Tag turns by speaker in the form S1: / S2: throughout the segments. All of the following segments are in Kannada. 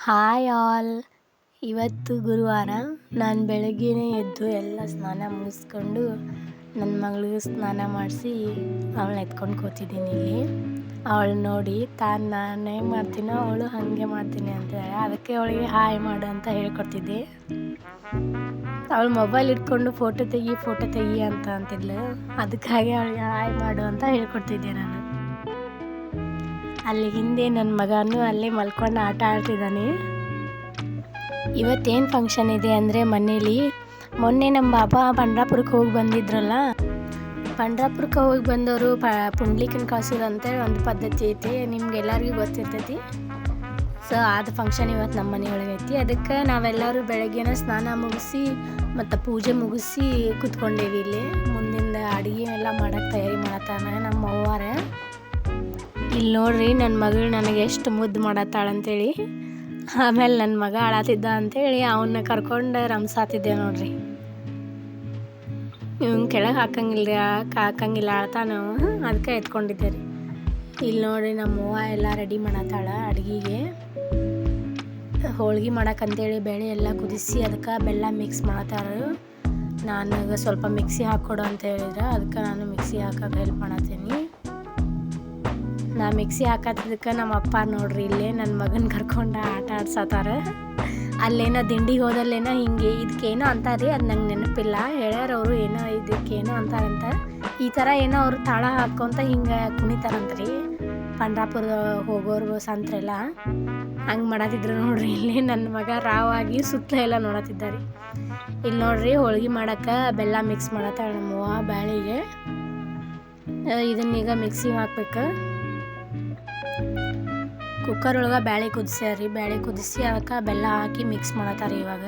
S1: Hi all. ಇವತ್ತು ಗುರುವಾರ. ನಾನು ಬೆಳಗ್ಗೆನೇ ಎದ್ದು ಎಲ್ಲ ಸ್ನಾನ ಮುಗಿಸ್ಕೊಂಡು ನನ್ನ ಮಗಳಿಗೆ ಸ್ನಾನ ಮಾಡಿಸಿ ಅವಳನ್ನ ಎತ್ಕೊಂಡು ಕೂತಿದ್ದೀನಿ ಇಲ್ಲಿ. ಅವಳು ನೋಡಿ ನಾನು ಹೇಗೆ ಮಾಡ್ತೀನೋ ಅವಳು ಹಾಗೆ ಮಾಡ್ತೀನಿ ಅಂತೇಳಿ ಅದಕ್ಕೆ ಅವಳಿಗೆ ಹಾಯ್ ಮಾಡು ಅಂತ ಹೇಳ್ಕೊಡ್ತಿದ್ದೆ. ಅವಳು ಮೊಬೈಲ್ ಇಟ್ಕೊಂಡು ಫೋಟೋ ತೆಗಿ ಅಂತ ಅಂತಿದ್ಲು. ಅದಕ್ಕಾಗಿ ಅವಳಿಗೆ ಹಾಯ್ ಮಾಡು ಅಂತ ಹೇಳ್ಕೊಡ್ತಿದ್ದೆ ನಾನು. ಅಲ್ಲಿ ಹಿಂದೆ ನನ್ನ ಮಗನೂ ಅಲ್ಲೇ ಮಲ್ಕೊಂಡು ಆಟ ಆಡ್ತಿದ್ದಾನೆ. ಇವತ್ತೇನು ಫಂಕ್ಷನ್ ಇದೆ ಅಂದರೆ ಮನೇಲಿ ಮೊನ್ನೆ ನಮ್ಮ ಬಾಬಾ ಪಂಡ್ರಾಪುರಕ್ಕೆ ಹೋಗಿ ಬಂದಿದ್ರಲ್ಲ. ಪಂಡ್ರಾಪುರಕ್ಕೆ ಹೋಗಿ ಬಂದವರು ಪುಂಡ್ಲಿಕನ ಕಳ್ಸೋದು ಅಂತೇಳಿ ಒಂದು ಪದ್ಧತಿ ಐತಿ, ನಿಮ್ಗೆಲ್ಲರಿಗೂ ಗೊತ್ತಿರ್ತೈತಿ. ಸೊ ಅದು ಫಂಕ್ಷನ್ ಇವತ್ತು ನಮ್ಮ ಮನೆಯೊಳಗೆ ಐತಿ. ಅದಕ್ಕೆ ನಾವೆಲ್ಲರೂ ಬೆಳಗ್ಗೆನ ಸ್ನಾನ ಮುಗಿಸಿ ಮತ್ತು ಪೂಜೆ ಮುಗಿಸಿ ಕೂತ್ಕೊಂಡೇವಿ. ಇಲ್ಲಿ ಮುಂದಿನ ಅಡುಗೆ ಎಲ್ಲ ಮಾಡೋಕ್ಕೆ ತಯಾರಿ ಮಾಡತ್ತಾನ ನಮ್ಮ ಅವ್ವಾರ. ಇಲ್ಲಿ ನೋಡ್ರಿ ನನ್ನ ಮಗಳು ನನಗೆ ಎಷ್ಟು ಮುದ್ದು ಮಾಡತ್ತಾಳಂತೇಳಿ. ಆಮೇಲೆ ನನ್ನ ಮಗ ಅಳತಿದ್ದ ಅಂತೇಳಿ ಅವನ್ನ ಕರ್ಕೊಂಡು ರಂಸಾತಿದ್ದೆ ನೋಡ್ರಿ. ಇವ್ನ ಕೆಳಗೆ ಹಾಕಂಗಿಲ್ಲ ಅಳ್ತಾನ, ಅದಕ್ಕೆ ಎತ್ಕೊಂಡಿದ್ದೆ ರೀ. ಇಲ್ಲಿ ನೋಡ್ರಿ ನಮ್ಮವ್ವ ಎಲ್ಲ ರೆಡಿ ಮಾಡತ್ತಾಳ ಅಡುಗೆಗೆ. ಹೋಳ್ಗೆ ಮಾಡಕ್ಕಂತೇಳಿ ಬೇಳೆ ಎಲ್ಲ ಕುದಿಸಿ ಅದಕ್ಕೆ ಬೆಲ್ಲ ಮಿಕ್ಸ್ ಮಾಡತ್ತಾರ. ನನಗೆ ಸ್ವಲ್ಪ ಮಿಕ್ಸಿ ಹಾಕ್ಕೊಡು ಅಂತ ಹೇಳಿದ್ರೆ ಅದಕ್ಕೆ ನಾನು ಮಿಕ್ಸಿ ಹಾಕಕ್ಕೆ ಹೆಲ್ಪ್ ಮಾಡತ್ತೀನಿ. ನಾ ಮಿಕ್ಸಿ ಹಾಕತ್ತಿದ್ದಕ್ಕೆ ನಮ್ಮ ಅಪ್ಪ ನೋಡ್ರಿ ಇಲ್ಲೇ ನನ್ನ ಮಗನ ಕರ್ಕೊಂಡು ಆಟ ಆಡ್ಸತ್ತಾರ. ಅಲ್ಲೇನೋ ದಿಂಡಿಗೆ ಹೋದಲ್ಲೇನೋ ಹಿಂಗೆ ಇದಕ್ಕೇನೋ ಅಂತಾರೆ, ಅದು ನಂಗೆ ನೆನಪಿಲ್ಲ. ಹೇಳ್ಯಾರ ಅವರು ಏನೋ ಇದಕ್ಕೇನೋ ಅಂತಾರಂತ. ಈ ಥರ ಏನೋ ಅವರು ತಾಳ ಹಾಕ್ಕೊಂತ ಹಿಂಗೆ ಕುಣಿತಾರಂತ್ರಿ ಪಂಡ್ರಾಪುರ ಹೋಗೋರು ಸಂತ್ರೆಲ್ಲ. ಹಂಗೆ ಮಾಡತ್ತಿದ್ರು ನೋಡ್ರಿ. ಇಲ್ಲಿ ನನ್ನ ಮಗ ರಾವಾಗಿ ಸುತ್ತಲ ಎಲ್ಲ ನೋಡತ್ತಿದ್ದಾರೆ. ಇಲ್ಲಿ ನೋಡ್ರಿ ಹೋಳ್ಗೆ ಮಾಡೋಕ್ಕೆ ಬೆಲ್ಲ ಮಿಕ್ಸ್ ಮಾಡತ್ತಾಳ ನಮ್ಮವ್ವ ಬ್ಯಾಳಿಗೆ. ಇದನ್ನೀಗ ಮಿಕ್ಸಿ ಹಾಕ್ಬೇಕು. ಕುಕ್ಕರ್ ಒಳಗೆ ಬ್ಯಾಳೆ ಕುದಿಸ್ಯಾರಿ. ಬ್ಯಾಳೆ ಕುದಿಸಿ ಅದಕ್ಕೆ ಬೆಲ್ಲ ಹಾಕಿ ಮಿಕ್ಸ್ ಮಾಡತ್ತಾರ. ಇವಾಗ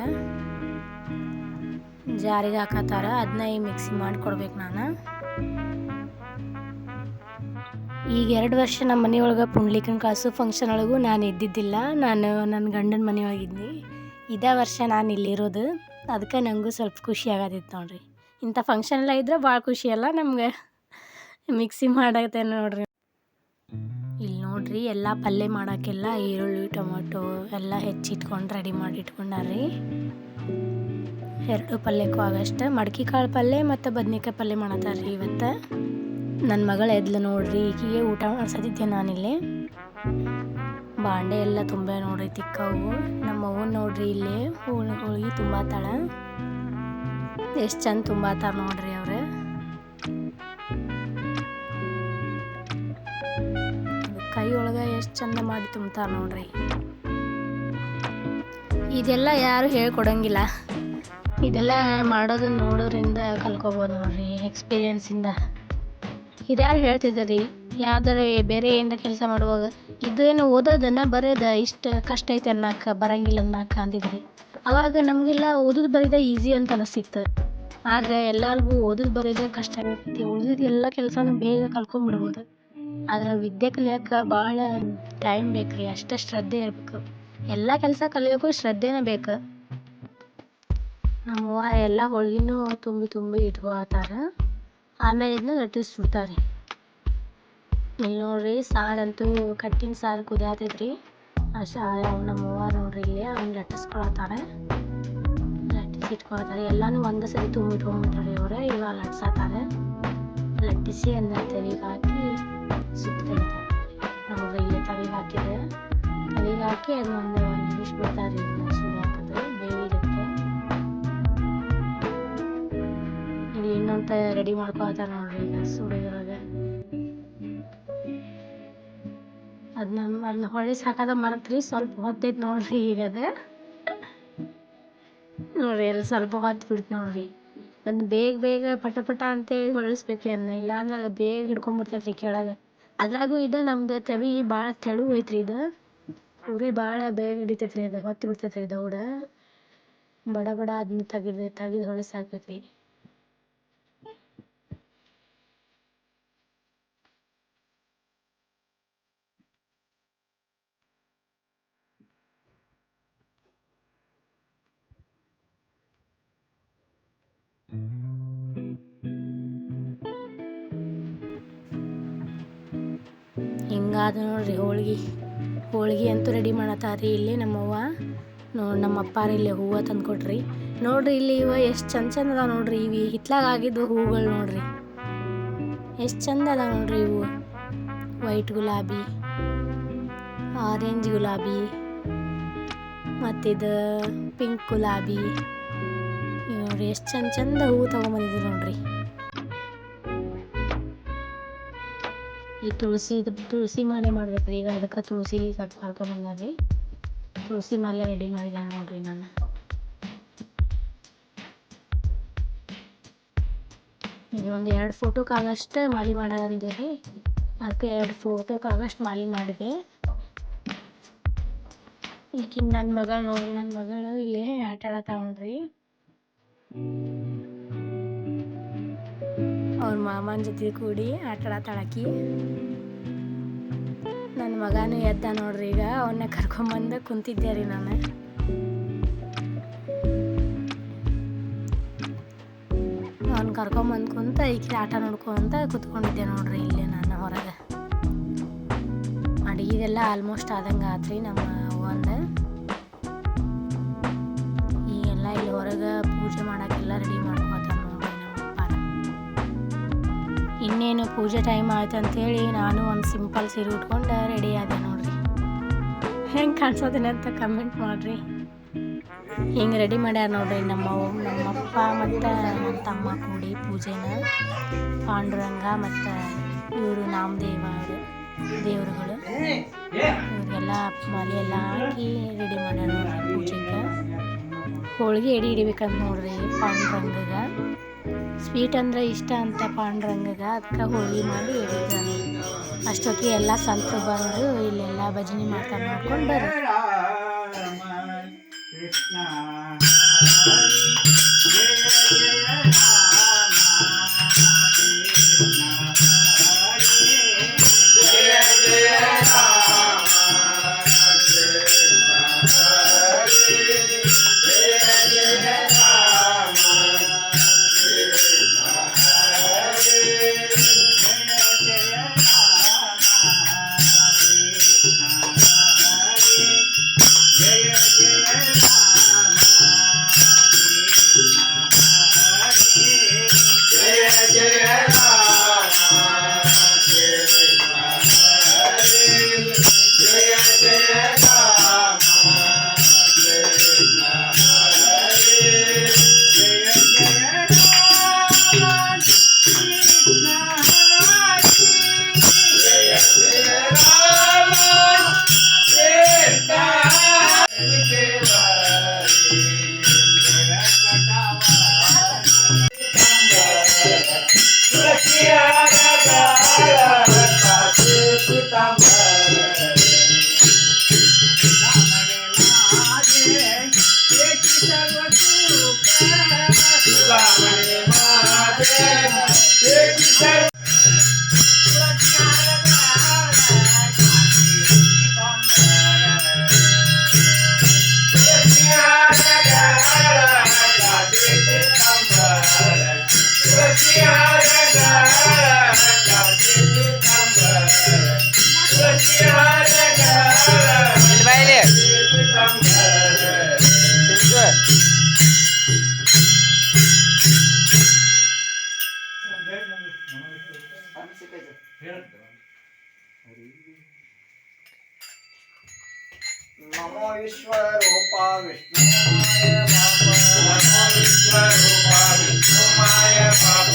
S1: ಜಾರಿಗೆ ಹಾಕತ್ತಾರ, ಅದನ್ನ ಈಗ ಮಿಕ್ಸಿ ಮಾಡಿಕೊಡ್ಬೇಕು ನಾನು. ಈಗ 2 ವರ್ಷ ನಮ್ಮ ಮನೆಯೊಳಗೆ ಪುಂಡ್ಲಿಕನ ಕಾಸು ಫಂಕ್ಷನ್ ಒಳಗೂ ನಾನು ಇದ್ದಿದ್ದಿಲ್ಲ. ನಾನು ನನ್ನ ಗಂಡನ ಮನೆಯೊಳಗಿದ್ನಿ. ಇದೇ ವರ್ಷ ನಾನು ಇಲ್ಲಿರೋದು. ಅದಕ್ಕೆ ನನಗೂ ಸ್ವಲ್ಪ ಖುಷಿ ಆಗತ್ತಿತ್ತು ನೋಡ್ರಿ. ಇಂಥ ಫಂಕ್ಷನ್ ಎಲ್ಲ ಇದ್ರೆ ಭಾಳ ಖುಷಿ ಅಲ್ಲ ನಮ್ಗೆ. ಮಿಕ್ಸಿ ಮಾಡತ್ತೆ ನೋಡ್ರಿ. ಇಲ್ಲಿ ನೋಡ್ರಿ ಎಲ್ಲ ಪಲ್ಯ ಮಾಡೋಕ್ಕೆಲ್ಲ ಈರುಳ್ಳಿ ಟೊಮೊಟೊ ಎಲ್ಲ ಹೆಚ್ಚಿಟ್ಕೊಂಡು ರೆಡಿ ಮಾಡಿ ಇಟ್ಕೊಂಡಾರ್ರಿ. 2 ಪಲ್ಯಕ್ಕೂ ಆಗಷ್ಟು ಮಡ್ಕಿ ಕಾಳು ಪಲ್ಯ ಮತ್ತು ಬದ್ನಿಕಾಯಿ ಪಲ್ಯ ಮಾಡತ್ತಾರ್ರಿ ಇವತ್ತು. ನನ್ನ ಮಗಳು ಎದ್ಲು ನೋಡ್ರಿ. ಈಗಿಗೆ ಊಟ ಮಾಡ್ಸತ್ತಿದ್ದೆ ನಾನಿಲ್ಲಿ. ಬಾಂಡೆ ಎಲ್ಲ ತುಂಬ ನೋಡ್ರಿ ತಿಕ್ಕವು. ನಮ್ಮ ಅವ್ವನ ನೋಡ್ರಿ ಇಲ್ಲಿ ಹೋಳ್ಗೆ ತುಂಬಾತಾಳ. ಎಷ್ಟು ಚಂದ ತುಂಬಾತಾರ ನೋಡ್ರಿ ಅವ್ರು. ಕೈ ಒಳಗೆ ಎಷ್ಟು ಚಂದ ಮಾಡಿ ತುಂಬ್ತಾರ ನೋಡ್ರಿ. ಇದೆಲ್ಲ ಯಾರು ಹೇಳ್ಕೊಡಂಗಿಲ್ಲ. ಇದೆಲ್ಲ ಮಾಡೋದು ನೋಡೋದ್ರಿಂದ ಕಲ್ಕೋಬೋದು ನೋಡ್ರಿ, ಎಕ್ಸ್ಪೀರಿಯನ್ಸಿಂದ. ಇದ್ಯಾರು ಹೇಳ್ತಿದ್ದೀರಿ ಯಾವ್ದಾರು ಬೇರೆ ಏನಾರ ಕೆಲಸ ಮಾಡುವಾಗ ಇದೇನು ಓದೋದನ್ನು ಬರೆಯೋದು ಇಷ್ಟು ಕಷ್ಟ ಐತೆ ಅನ್ನಕ್ಕೆ ಬರಂಗಿಲ್ಲ ಅನ್ನಕ್ಕೆ ಅಂದಿದ್ರಿ. ಅವಾಗ ನಮಗೆಲ್ಲ ಓದೋದು ಬರೆಯೋದು ಈಸಿ ಅಂತ ಅನಿಸ್ತಿತ್ತು. ಆದರೆ ಎಲ್ಲರಿಗೂ ಓದೋದು ಬರೆಯೋದೇ ಕಷ್ಟ ಆಗೈತಿ. ಉಳಿದಿದ್ದು ಎಲ್ಲ ಕೆಲಸನೂ ಬೇಗ ಕಲ್ತ್ಕೊಂಡ್ಬಿಡ್ಬೋದು. ಆದ್ರೆ ವಿದ್ಯೆ ಕಲಿಯೋಕೆ ಭಾಳ ಟೈಮ್ ಬೇಕು ರೀ, ಅಷ್ಟೇ ಶ್ರದ್ಧೆ ಇರಬೇಕು. ಎಲ್ಲ ಕೆಲಸ ಕಲಿಯೋಕ್ಕೂ ಶ್ರದ್ಧೆನೇ ಬೇಕು. ನಮ್ಮವ್ವ ಎಲ್ಲ ಹೋಳ್ಗಿನೂ ತುಂಬಿ ಇಟ್ಕೊತಾರ. ಆಮೇಲೆ ಇದನ್ನ ಲಟ್ಟಿಸ್ಬಿಡ್ತಾರೆ. ಇಲ್ಲಿ ನೋಡ್ರಿ ಸಾರಂತೂ ಕಟ್ಟಿನ ಸಾರು ಕುದಿಯತೈತ್ರಿ. ನಮ್ಮವ್ವ ನೋಡ್ರಿ ಇಲ್ಲಿ ಅವ್ನ ಲಟ್ಟಿಸ್ಕೊಳತ್ತಾರೆ. ಲಟ್ಟಿಸಿಟ್ಕೊಳ್ತಾರೆ. ಎಲ್ಲನೂ ಒಂದೇ ಸರಿ ತುಂಬಿಟ್ಕೊಂಡ್ಬಿಟ್ಟಾರೆ ಇವ್ರೆ. ಇವಾಗ ಲಟ್ಸತ್ತಾರೆ. ಲಟ್ಟಿಸಿ ಅದನ್ನ ತಲೆಗೆ ಹಾಕಿ ಸುತ್ತ ತೆಗಿತಾರೆ. ನೋಡ್ರಿ ಇಲ್ಲಿ ತಲೆಗೆ ಹಾಕಿದ್ರೆ ತಲೆಗೆ ಹಾಕಿ ಅದು ಒಂದು ನಿಮಿಷ ಬಿಡ್ತಾರೆ. ಸುಳಿ ಹಾಕೋದು ಬೇವಿರುತ್ತೆ. ಇಲ್ಲಿ ಇನ್ನೊಂದು ರೆಡಿ ಮಾಡ್ಕೊಳ್ತಾರೆ ನೋಡ್ರಿ ಈಗ ಸುಳಿಯೊಳಗೆ. ಅದನ್ನ ಹೊಳಿಸಿ ಹಾಕೋದ ಮರತ್ರಿ ಸ್ವಲ್ಪ ಹೊತ್ತೈತಿ ನೋಡ್ರಿ. ಈಗ ಅದು ನೋಡ್ರಿ ಅಲ್ಲಿ ಸ್ವಲ್ಪ ಹೊತ್ತು ಬಿಡ್ತು ನೋಡ್ರಿ. ಒಂದು ಬೇಗ ಪಟ ಅಂತೇಳಿ ಹೊಳಿಸ್ಬೇಕ್ರಿ ಅದನ್ನ, ಇಲ್ಲಾಂದ್ರೆ ಬೇಗ ಹಿಡ್ಕೊಂಡ್ಬಿಡ್ತೈತ್ರಿ ಕೆಳಗೆ. ಅದ್ರಾಗೂ ಇದು ನಮ್ದು ತವಿ ಭಾಳ ತೆಳು ಐತ್ರಿ. ಇದು ಉರಿ ಭಾಳ ಬೇಗ ಹಿಡಿತೈತ್ರಿ. ಅದು ಹೊತ್ತು ಬಿಡ್ತೈತ್ರಿ ದೌಡ. ಬಡ ಅದನ್ನ ತೆಗೆದು ಹೊಳಿಸಿ ಹಾಕ್ಬೇಕ್ರಿ. ಹಿಂಗಾದ ನೋಡ್ರಿ ಹೋಳ್ಗೆ. ಹೋಳ್ಗೆ ಅಂತೂ ರೆಡಿ ಮಾಡತ್ತಾರಿ ಇಲ್ಲಿ ನಮ್ಮವ್ವ. ನಮ್ಮಪ್ಪ ಇಲ್ಲಿ ಹೂವು ತಂದು ಕೊಟ್ರಿ. ನೋಡ್ರಿ ಇಲ್ಲಿ ಇವ ಎಷ್ಟು ಚಂದ ಅದಾವ ನೋಡ್ರಿ. ಇವು ಹಿತ್ಲಾಗ ಆಗಿದ್ದು ಹೂವುಗಳು ನೋಡ್ರಿ, ಎಷ್ಟು ಚಂದ ಅದಾವ ನೋಡ್ರಿ. ಇವು ವೈಟ್ ಗುಲಾಬಿ, ಆರೆಂಜ್ ಗುಲಾಬಿ, ಮತ್ತಿದು ಪಿಂಕ್ ಗುಲಾಬಿ. ನೋಡ್ರಿ ಎಷ್ಟು ಚಂದ ಹೂವು ತೊಗೊಂಬಂದಿದ್ರು ನೋಡ್ರಿ. ಈ ತುಳಸಿ ಮಾಲೆ ಮಾಡ್ಬೇಕ್ರಿ ಈಗ. ಅದಕ್ಕೆ ತುಳಸಿ ಕಟ್ ಮಾಡ್ಕೊಂಡ್ಬಂದ್ರಿ. ತುಳಸಿ ಮಾಲೆ ರೆಡಿ ಮಾಡಿದ ನೋಡ್ರಿ ನಾನು. ಒಂದು 2 ಫೋಟೋಕ್ಕಾಗಷ್ಟು ಮಾಲೆ ಮಾಡಿದ್ದೀರಿ. ಅದಕ್ಕೆ 2 ಫೋಟೋಕ್ಕಾಗಷ್ಟು ಮಾಲೆ ಮಾಡಿದೆ. ಈಗ ನನ್ನ ಮಗಳು ನೋಡಿ, ನನ್ನ ಮಗಳು ಇಲ್ಲೇ ಆಟ ಆಡತ್ತಾಳ ನೋಡ್ರಿ. ಅವ್ರ ಮಾಮನ ಜೊತೆ ಕೂಡಿ ಆಟ ಆಡತ್ತಾಳಕಿ. ನನ್ನ ಮಗನೂ ಎದ್ದ ನೋಡ್ರಿ. ಈಗ ಅವನ್ನ ಕರ್ಕೊಂಬಂದು ಕುಂತಿದ್ದೆ ರೀ ನಾನು. ಅವ್ನ ಕರ್ಕೊಂಬಂದು ಕುಂತ ಈಕೆ ಆಟ ನೋಡ್ಕೊಂತ ಕುತ್ಕೊಂಡಿದ್ದೆ ನೋಡ್ರಿ ಇಲ್ಲೇ ನಾನು ಹೊರಗೆ. ಅಡುಗೆದೆಲ್ಲ ಆಲ್ಮೋಸ್ಟ್ ಆದಂಗೆ ಆತ್ರಿ ನಮ್ಮ ಅವ್ವಂದು. ಈಗೆಲ್ಲ ಇಲ್ಲಿ ಹೊರಗೆ ಪೂಜೆ ಮಾಡೋಕ್ಕೆಲ್ಲ ರೆಡಿ ಮಾಡ್ಕೊತಾನೆ ನೋಡ್ರಿ ನಮ್ಮಪ್ಪ. ಇನ್ನೇನು ಪೂಜೆ ಟೈಮ್ ಆಯ್ತು ಅಂಥೇಳಿ ನಾನು ಒಂದು ಸಿಂಪಲ್ ಸೀರೆ ಉಟ್ಕೊಂಡು ರೆಡಿ ಆದೆ ನೋಡ್ರಿ. ಹೆಂಗೆ ಕಾಣಿಸೋದೇನೆ ಅಂತ ಕಮೆಂಟ್ ಮಾಡಿರಿ. ಹಿಂಗೆ ರೆಡಿ ಮಾಡ್ಯಾರ ನೋಡ್ರಿ ನಮ್ಮಪ್ಪ ಮತ್ತು ನನ್ನ ತಮ್ಮ ಕೂಡಿ ಪೂಜೆನ. ಪಾಂಡುರಂಗ ಮತ್ತು ಇವರು ನಾಮದೇವ ದೇವರುಗಳು ಇವ್ರಿಗೆಲ್ಲ ಮಾಲೆ ಎಲ್ಲ ಹಾಕಿ ರೆಡಿ ಮಾಡ್ಯಾರ ನೋಡ್ರಿ ಪೂಜೆಗೆ. ಹೋಳಿಗೆ ಎಡೆ ಹಿಡಿಬೇಕಂತ ನೋಡ್ರಿ ಪಾಂಡುರಂಗಗೆ. ಸ್ವೀಟ್ ಅಂದ್ರೆ ಇಷ್ಟ ಅಂತ ಪಾಂಡುರಂಗಗೆ. ಅದಕ್ಕೆ ಹೋಳಿಗೆ ಮಾಡಿ ಹಿಡಿತಾನೆ. ಅಷ್ಟೊತ್ತಿಗೆ ಎಲ್ಲ ಸಂತರು ಬಂದು ಇಲ್ಲೆಲ್ಲ ಭಜನೆ ಮಾಡ್ತಾರೆ ನೋಡ್ಕೊಂಡು ಬರ್ರಿ. ಕೃಷ್ಣ
S2: नमो विश्वरूपा विष्णुमाय बाप नमो विश्वरूपा विष्णुमाय बाप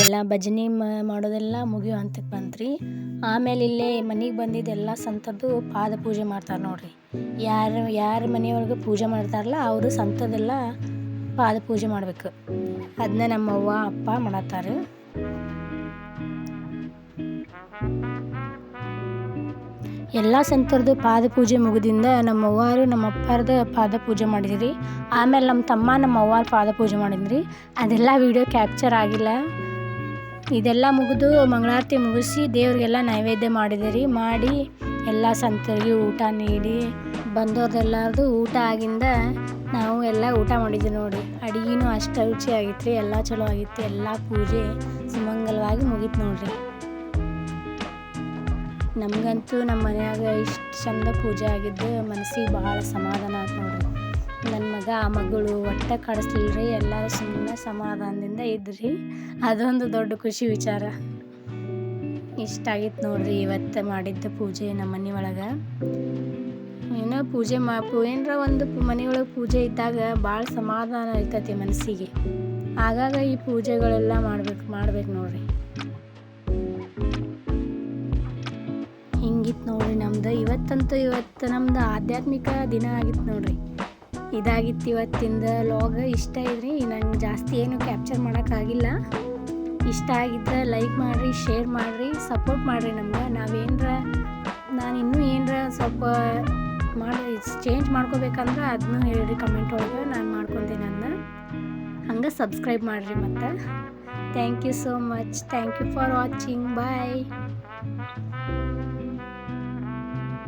S1: ಎಲ್ಲ ಭಜನೆ ಮಾಡೋದೆಲ್ಲ ಮುಗಿಯೋ ಹಂತಕ್ಕೆ ಬಂತ್ರಿ. ಆಮೇಲೆ ಇಲ್ಲೇ ಮನೆಗೆ ಬಂದಿದ್ದೆಲ್ಲ ಸಂತದ್ದು ಪಾದ ಪೂಜೆ ಮಾಡ್ತಾರೆ ನೋಡ್ರಿ. ಯಾರ ಮನೆಯೊಳಗೆ ಪೂಜೆ ಮಾಡ್ತಾರಲ್ಲ ಅವರು ಸಂತದೆಲ್ಲ ಪಾದ ಪೂಜೆ ಮಾಡಬೇಕು. ಅದನ್ನ ನಮ್ಮವ್ವ ಅಪ್ಪ ಮಾಡತ್ತಾರೆ. ಎಲ್ಲ ಸಂತರದ್ದು ಪಾದ ಪೂಜೆ ಮುಗಿದಿಂದ ನಮ್ಮವ್ವಾರು ನಮ್ಮ ಅಪ್ಪಾರ್ದು ಪಾದ ಪೂಜೆ ಮಾಡಿದ್ರಿ. ಆಮೇಲೆ ನಮ್ಮ ತಮ್ಮ ನಮ್ಮ ಅವ್ವಾರ ಪಾದ ಪೂಜೆ ಮಾಡಿದ್ರಿ. ಅದೆಲ್ಲ ವಿಡಿಯೋ ಕ್ಯಾಪ್ಚರ್ ಆಗಿಲ್ಲ. ಇದೆಲ್ಲ ಮುಗಿದು ಮಂಗಳಾರತಿ ಮುಗಿಸಿ ದೇವ್ರಿಗೆಲ್ಲ ನೈವೇದ್ಯ ಮಾಡಿದಿರಿ. ಮಾಡಿ ಎಲ್ಲ ಸಂತರಿಗೆ ಊಟ ನೀಡಿ ಬಂದವ್ರದ್ದೆಲ್ಲರದು ಊಟ ಆಗಿಂದ ನಾವು ಎಲ್ಲ ಊಟ ಮಾಡಿದ್ವಿ ನೋಡಿ. ಅಡುಗೆನೂ ಅಷ್ಟು ರುಚಿಯಾಗಿತ್ತು ರೀ. ಎಲ್ಲ ಚಲೋ ಆಗಿತ್ತು. ಎಲ್ಲ ಪೂಜೆ ಸುಮಂಗಲವಾಗಿ ಮುಗೀತು ನೋಡ್ರಿ. ನಮಗಂತೂ ನಮ್ಮ ಮನ್ಯಾಗ ಇಷ್ಟು ಚಂದ ಪೂಜೆ ಆಗಿದ್ದು ಮನಸ್ಸಿಗೆ ಭಾಳ ಸಮಾಧಾನ ಆಯ್ತು ನೋಡ್ರಿ. ನನ್ನ ಮಗ ಆ ಮಗಳು ಒಟ್ಟ ಕಡಿಸ್ಲಿಲ್ರಿ. ಎಲ್ಲರೂ ಸುಮ್ಮನೆ ಸಮಾಧಾನದಿಂದ ಇದ್ರಿ. ಅದೊಂದು ದೊಡ್ಡ ಖುಷಿ ವಿಚಾರ. ಇಷ್ಟಾಗಿತ್ತು ನೋಡ್ರಿ ಇವತ್ತು ಮಾಡಿದ್ದ ಪೂಜೆ ನಮ್ಮ ಮನೆ ಒಳಗೆ. ಏನೋ ಪೂಜೆ ಏನರ ಒಂದು ಮನೆಯೊಳಗೆ ಪೂಜೆ ಇದ್ದಾಗ ಭಾಳ ಸಮಾಧಾನ ಇರ್ತೈತಿ ಮನಸ್ಸಿಗೆ. ಆಗಾಗ ಈ ಪೂಜೆಗಳೆಲ್ಲ ಮಾಡ್ಬೇಕು ನೋಡ್ರಿ. ಹಿಂಗಿತ್ತು ನೋಡ್ರಿ ನಮ್ದು ಇವತ್ತು ನಮ್ದು ಆಧ್ಯಾತ್ಮಿಕ ದಿನ ಆಗಿತ್ತು ನೋಡ್ರಿ. ಇದಾಗಿತ್ತು ಇವತ್ತಿಂದ ಲಾಗ್. ಇಷ್ಟ ಇದ್ರಿ. ನಂಗೆ ಜಾಸ್ತಿ ಏನು ಕ್ಯಾಪ್ಚರ್ ಮಾಡೋಕ್ಕಾಗಿಲ್ಲ. ಇಷ್ಟ ಆಗಿದ್ರೆ ಲೈಕ್ ಮಾಡಿರಿ, ಶೇರ್ ಮಾಡಿರಿ, ಸಪೋರ್ಟ್ ಮಾಡಿರಿ ನಮ್ಗೆ. ನಾನು ಇನ್ನೂ ಏನರ ಸ್ವಲ್ಪ ಚೇಂಜ್ ಮಾಡ್ಕೋಬೇಕಂದ್ರೆ ಅದನ್ನೂ ಹೇಳಿರಿ ಕಮೆಂಟ್ ಒಳಗೆ. ನಾನು ಮಾಡ್ಕೊತೀನಿ ಅದನ್ನ. ಹಂಗೆ ಸಬ್ಸ್ಕ್ರೈಬ್ ಮಾಡಿರಿ ಮತ್ತು. Thank you so much. Thank you for watching. Bye.